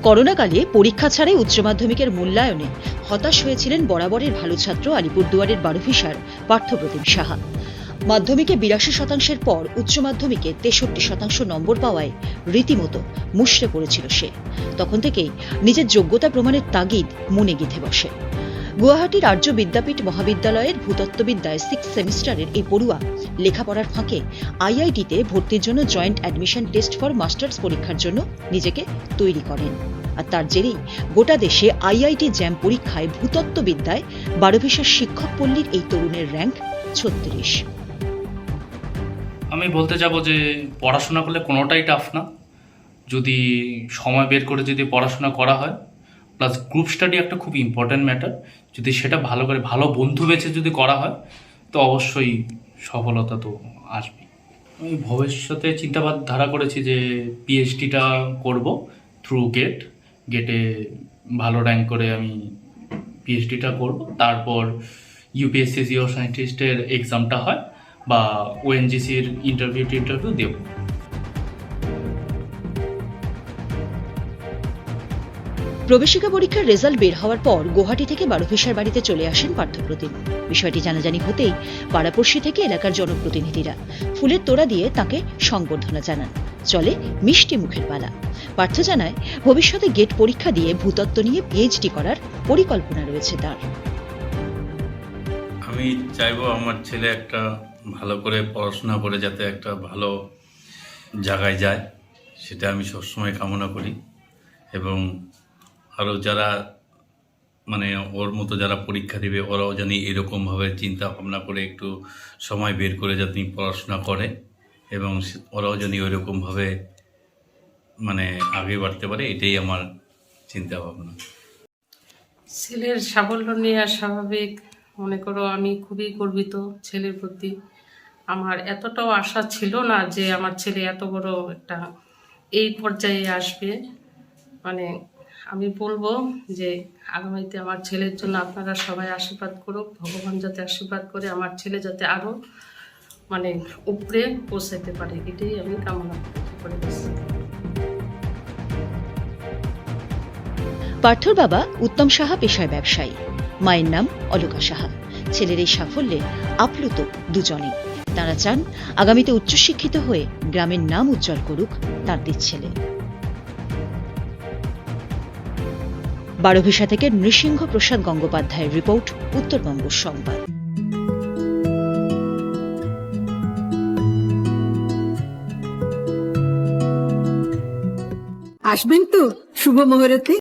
করোনাকালে পরীক্ষা ছাড়াই উচ্চ মাধ্যমিকের মূল্যায়নে হতাশ হয়েছিলেন বরাবরের ভালো ছাত্র আলিপুরদুয়ারের বারোভিসার পার্থপ্রতিম সাহা। মাধ্যমিকে ৮২% পর উচ্চ মাধ্যমিকে ৬৩% নম্বর পাওয়ায় রীতিমতো মুষড়ে পড়েছিল সে। তখন থেকেই নিজের যোগ্যতা প্রমাণের তাগিদ মনে গেঁথে বসে। গুয়াহাটির আর্য বিদ্যাপীঠ মহাবিদ্যালয়ের ভূতত্ত্ববিদ্যায় 6 সেমিস্টারের এই পড়ুয়া লেখাপড়ার ফাঁকে আইআইটিতে ভর্তির জন্য joint admission test for masters পরীক্ষার জন্য নিজেকে তৈরি করেন। আর তার জেরেই গোটা দেশে আইআইটি জ্যাম পরীক্ষায় ভূতত্ত্ববিদ্যায় বারোভিসার শিক্ষক পল্লীর এই তরুণের র্যাঙ্ক ৩৬। আমি বলতে যাব যে পড়াশোনা করলে কোনোটাই টাফ না, যদি সময় বের করে যদি পড়াশোনা করা হয়, প্লাস গ্রুপ স্টাডি একটা খুব ইম্পর্ট্যান্ট ম্যাটার। যদি সেটা ভালো করে ভালো বন্ধু বেছে যদি করা হয় তো অবশ্যই সফলতা তো আসবেই। আমি ভবিষ্যতে চিন্তাধারা করেছি যে পিএইচডিটা করব থ্রু গেটে ভালো র্যাঙ্ক করে আমি পিএইচডিটা করব, তারপর ইউপিএসসি জিও সায়েন্টিস্টের এক্সামটা হয় বা ওএনজিসির ইন্টারভিউ দেব। প্রবেশিকা পরীক্ষার রেজাল্ট বের হওয়ার পর গুয়াহাটি থেকে বারোভিসার বাড়িতে চলে আসেন পার্থপ্রতিম। বিষয়টি জানাজানি হতেই পাড়াপড়শি থেকে এলাকার জনপ্রতিনিধিরা ফুলের তোড়া দিয়ে তাকে সংবর্ধনা জানান। চলে মিষ্টি মুখের পালা। পার্থ জানায় ভবিষ্যতে গেট পরীক্ষা দিয়ে ভূতত্ত্ব নিয়ে পিএইচডি করার পরিকল্পনা রয়েছে তার। আমি চাইবো আমার ছেলে একটা ভালো করে পড়াশোনা করে যাতে একটা ভালো জায়গায় যায়, সেটা আমি সবসময় কামনা করি। এবং আরও যারা মানে ওর মতো যারা পরীক্ষা দেবে ওরাও জানি এরকমভাবে চিন্তা ভাবনা করে একটু সময় বের করে যাতে পড়াশোনা করে এবং ওরাও জানি ওইরকমভাবে মানে আগে বাড়তে পারে, এটাই আমার চিন্তা ভাবনা। ছেলের সাফল্য নেওয়া স্বাভাবিক, মনে করো আমি খুবই গর্বিত ছেলের প্রতি। আমার এতটাও আশা ছিল না যে আমার ছেলে এত বড় একটা এই পর্যায়ে আসবে। মানে আমি বলবো যে আগামীতে আমার ছেলের জন্য আপনারা সবাই আশীর্বাদ করুক, ভগবান যাতে আশীর্বাদ করে আমার ছেলে যাতে আরও মানে উপরে পৌঁছাতে পারে, এটাই আমি কামনা করে দিচ্ছি। পার্থর বাবা উত্তম সাহা পেশায় ব্যবসায়ী, মায়ের নাম অলকা সাহা। ছেলের এই সাফল্যে আপ্লুত দুজনেই। তারা চান আগামীতে উচ্চশিক্ষিত হয়ে গ্রামের নাম উজ্জ্বল করুক তাঁদের ছেলে। বারোভিসা থেকে নৃসিংহ প্রসাদ গঙ্গোপাধ্যায়ের রিপোর্ট, উত্তরবঙ্গ সংবাদ। আসবেন তো শুভ মুহূর্তে?